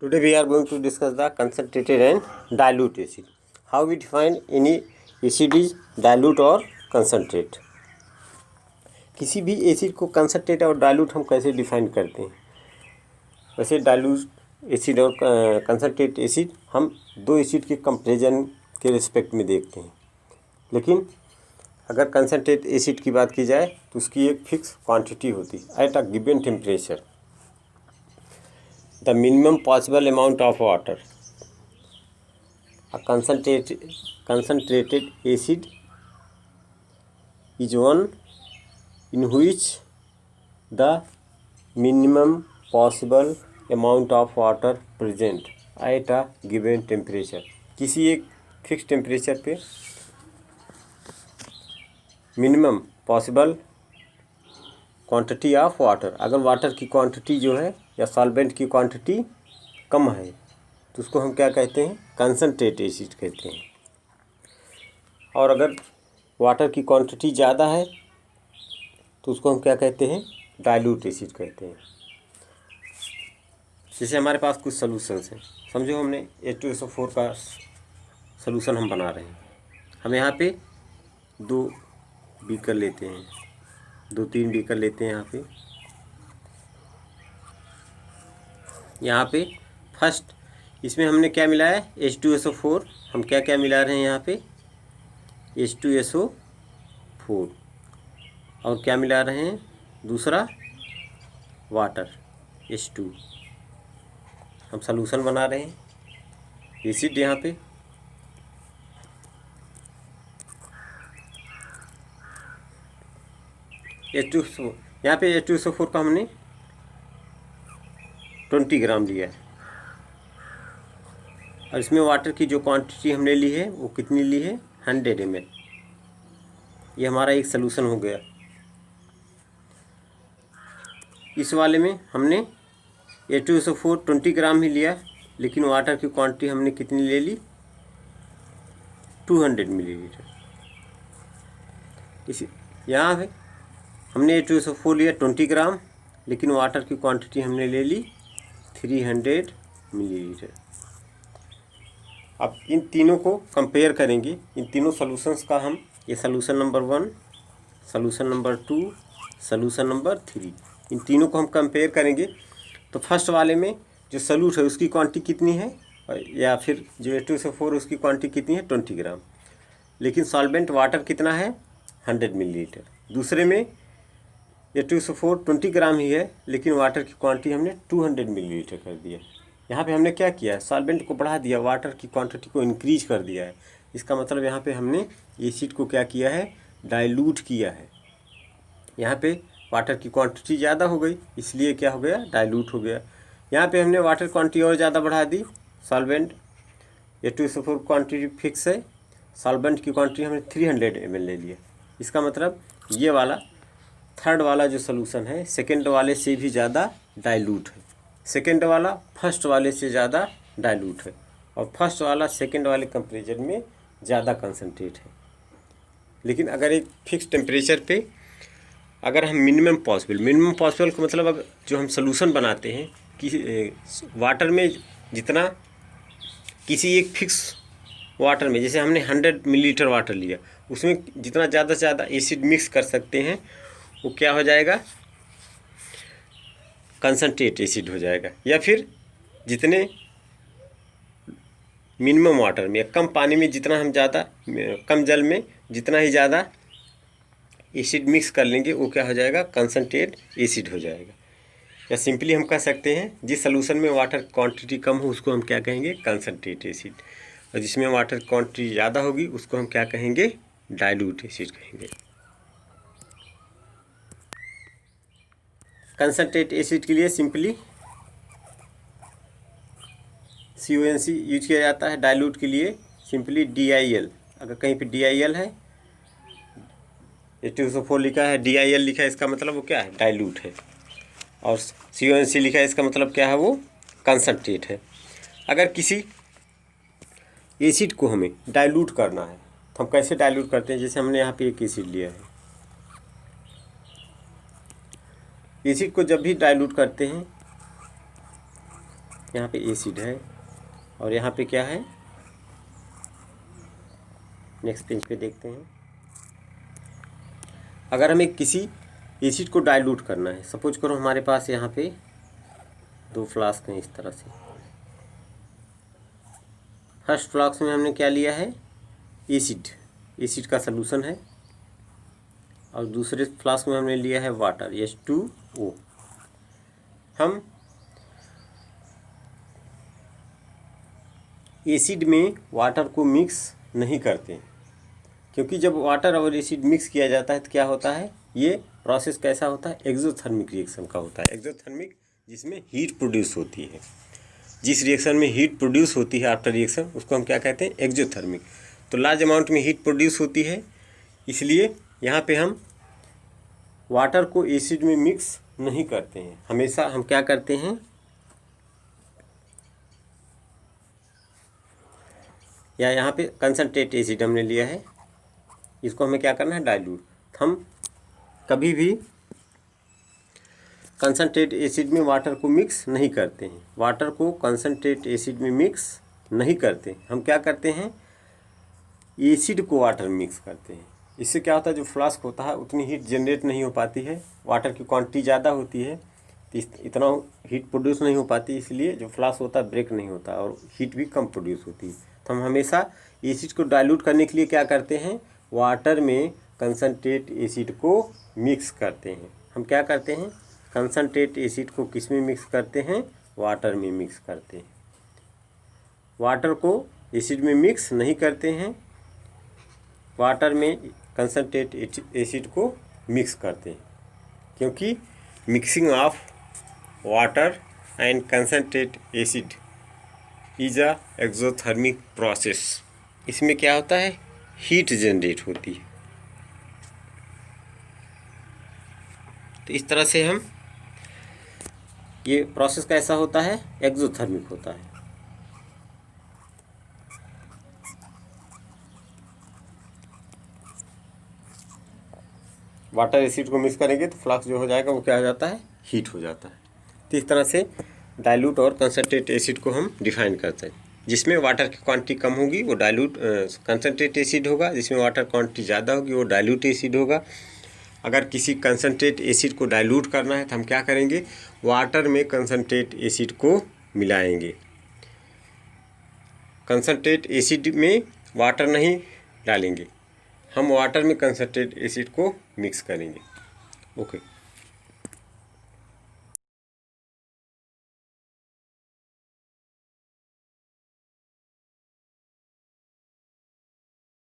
Today we are going to discuss the concentrated and dilute acid. How we define any acid is dilute or concentrate. किसी भी acid को concentrate और dilute हम कैसे define करते हैं? वैसे डाइल्यूट एसिड और कंसनट्रेट एसिड हम दो एसिड के कंपैरिजन के रिस्पेक्ट में देखते हैं, लेकिन अगर कंसनट्रेट एसिड की बात की जाए तो उसकी एक फिक्स क्वांटिटी होती है at a given temperature. The minimum possible amount of water. A concentrated acid is one in which the minimum possible amount of water present at a given temperature. किसी एक फिक्स टेम्परेचर पे minimum possible quantity of water, अगर water की quantity जो है या solvent की quantity कम है तो उसको हम क्या कहते हैं? कंसनट्रेट एसिड कहते हैं. और अगर वाटर की क्वांटिटी ज़्यादा है तो उसको हम क्या कहते हैं? डाइल्यूट एसिड कहते हैं. जैसे हमारे पास कुछ सॉल्यूशंस हैं, समझो हमने H2SO4 का सॉल्यूशन हम बना रहे हैं. हम यहाँ पे 2 बीकर लेते हैं, 2-3 बीकर लेते हैं. यहाँ पे फर्स्ट इसमें हमने क्या मिलाया है? H2SO4. हम क्या क्या मिला रहे हैं यहाँ पे? H2SO4. और क्या मिला रहे हैं? दूसरा वाटर H2. हम सॉल्यूशन बना रहे हैं. एसिड यहाँ पे H2SO, यहाँ पे H2SO4 का हमने 20 ग्राम लिया है और इसमें वाटर की जो क्वांटिटी हमने ली है वो कितनी ली है? 100 ml. ये हमारा एक सलूशन हो गया. इस वाले में हमने H2SO4 20 ग्राम ही लिया, लेकिन वाटर की क्वांटिटी हमने कितनी ले ली? 200 मिलीलीटर. इसी यहाँ पे हमने H2SO4 लिया 20 ग्राम, लेकिन वाटर की क्वांटिटी हमने ले ली 300 मिलीलीटर. अब इन तीनों को कंपेयर करेंगे, इन तीनों सॉल्यूशंस का हम, ये solution number 1, solution number 2, solution number 3, इन तीनों को हम कंपेयर करेंगे. तो फर्स्ट वाले में जो सॉल्यूट है उसकी क्वांटिटी कितनी है, या फिर जो H2SO4 उसकी क्वांटिटी कितनी है? 20 ग्राम. लेकिन सॉल्वेंट वाटर कितना है? 100 मिलीलीटर. दूसरे में H2SO4 20 ग्राम ही है, लेकिन वाटर की क्वांटिटी हमने 200 मिलीलीटर कर दिया. यहाँ पे हमने क्या किया है? सॉल्वेंट को बढ़ा दिया, वाटर की क्वांटिटी को इंक्रीज कर दिया है. इसका मतलब यहाँ पे हमने एसिड को क्या किया है? डाइल्यूट किया है. यहाँ पे वाटर की क्वांटिटी ज़्यादा हो गई, इसलिए क्या हो गया? डाइल्यूट हो गया. यहाँ पे हमने वाटर क्वांटिटी और ज़्यादा बढ़ा दी. सॉल्वेंट H2SO4 क्वांटिटी फिक्स है, सॉल्वेंट की क्वांटिटी हमने 300 ml ले लिया. इसका मतलब ये वाला थर्ड वाला जो सॉल्यूशन है सेकेंड वाले से भी ज़्यादा डाइल्यूट है. सेकेंड वाला फर्स्ट वाले से ज़्यादा डाइल्यूट है, और फर्स्ट वाला सेकेंड वाले कंपैरिजन में ज़्यादा कंसनट्रेट है. लेकिन अगर एक फिक्स टेम्परेचर पे अगर हम मिनिमम पॉसिबल का मतलब अब जो हम सॉल्यूशन बनाते हैं कि वाटर में जितना, किसी एक फिक्स वाटर में, जैसे हमने 100 मिलीलीटर वाटर लिया, उसमें जितना ज़्यादा से ज़्यादा एसिड मिक्स कर सकते हैं वो क्या हो जाएगा? कंसनट्रेट एसिड हो जाएगा. या फिर जितने मिनिमम वाटर में या कम पानी में जितना हम ज़्यादा, कम जल में जितना ही ज़्यादा एसिड मिक्स कर लेंगे वो क्या हो जाएगा? कंसनट्रेट एसिड हो जाएगा. या सिंपली हम कह सकते हैं जिस सॉल्यूशन में वाटर क्वांटिटी कम हो उसको हम क्या कहेंगे? Concentrate acid. और जिसमें वाटर क्वांटिटी ज़्यादा होगी उसको हम क्या कहेंगे? डाइल्यूट एसिड कहेंगे. कंसनट्रेट एसिड के लिए सिंपली CONC यूज किया जाता है. डाइल्यूट के लिए सिंपली DIL. अगर कहीं पे DIL है, H2SO4 लिखा है, DIL लिखा है, इसका मतलब वो क्या है? डाइल्यूट है. और CONC लिखा है, इसका मतलब क्या है? वो कंसनट्रेट है. अगर किसी एसिड को हमें डाइल्यूट करना है तो हम कैसे डाइल्यूट करते हैं? जैसे हमने यहाँ पे एक एसिड लिया है, एसिड को जब भी डाइल्यूट करते हैं यहाँ पे एसिड है और यहाँ पे क्या है, नेक्स्ट पेज पे देखते हैं। अगर हमें किसी एसिड को डाइल्यूट करना है, सपोज करो हमारे पास यहाँ पे 2 फ्लास्क हैं इस तरह से। फर्स्ट फ्लास्क में हमने क्या लिया है, एसिड का सलूशन है, और दूसरे फ्लास्क में हमने लिया है वाटर, H2O। हम एसिड में वाटर को मिक्स नहीं करते हैं, क्योंकि जब वाटर और एसिड मिक्स किया जाता है तो क्या होता है, ये प्रोसेस कैसा होता है, एक्सोथर्मिक रिएक्शन का होता है। एक्सोथर्मिक जिसमें हीट प्रोड्यूस होती है, जिस रिएक्शन में हीट प्रोड्यूस होती है आफ्टर रिएक्शन, उसको हम क्या कहते हैं, एक्सोथर्मिक। तो लार्ज अमाउंट में हीट प्रोड्यूस होती है, इसलिए यहाँ पे हम वाटर को एसिड में मिक्स नहीं करते हैं। हमेशा हम क्या करते हैं, या यहाँ पे कंसनट्रेट एसिड हमने लिया है, इसको हमें क्या करना है, डाइल्यूट। हम कभी भी कंसनट्रेट एसिड में वाटर को मिक्स नहीं करते हैं, वाटर को कंसनट्रेट एसिड में मिक्स नहीं करते। हम क्या करते हैं, एसिड को वाटर में मिक्स करते हैं। इससे क्या होता है, जो फ्लास्क होता है उतनी हीट जनरेट नहीं हो पाती है, वाटर की क्वांटिटी ज़्यादा होती है तो इतना हीट प्रोड्यूस नहीं हो पाती, इसलिए जो फ्लास्क होता है ब्रेक नहीं होता और हीट भी कम प्रोड्यूस होती है। तो हम हमेशा एसिड को डाइल्यूट करने के लिए क्या करते हैं, वाटर में कंसनट्रेट एसिड को मिक्स करते हैं। हम क्या करते हैं, कंसनट्रेट एसिड को किस में मिक्स करते हैं, वाटर में मिक्स करते हैं। वाटर को एसिड में मिक्स नहीं करते हैं, वाटर में कंसनट्रेट एसिड को मिक्स करते हैं, क्योंकि mixing of water and concentrate acid is a exothermic process. इसमें क्या होता है, हीट जनरेट होती है। तो इस तरह से हम, ये प्रोसेस कैसा होता है, एक्सोथर्मिक होता है। वाटर एसिड को मिक्स करेंगे तो फ्लास्क जो हो जाएगा वो क्या हो जाता है, हीट हो जाता है। तो इस तरह से डाइल्यूट और कंसनट्रेट एसिड को हम डिफाइन करते हैं। जिसमें वाटर की क्वांटिटी कम होगी वो डाइल्यूट कंसनट्रेट एसिड होगा, जिसमें वाटर क्वांटिटी ज़्यादा होगी वो डाइल्यूट एसिड होगा। अगर किसी कंसनट्रेट एसिड को डाइल्यूट करना है तो हम क्या करेंगे, वाटर में कंसनट्रेट एसिड को मिलाएंगे। कंसनट्रेट एसिड में वाटर नहीं डालेंगे, हम वाटर में कंसनट्रेट एसिड को मिक्स करेंगे। ओके।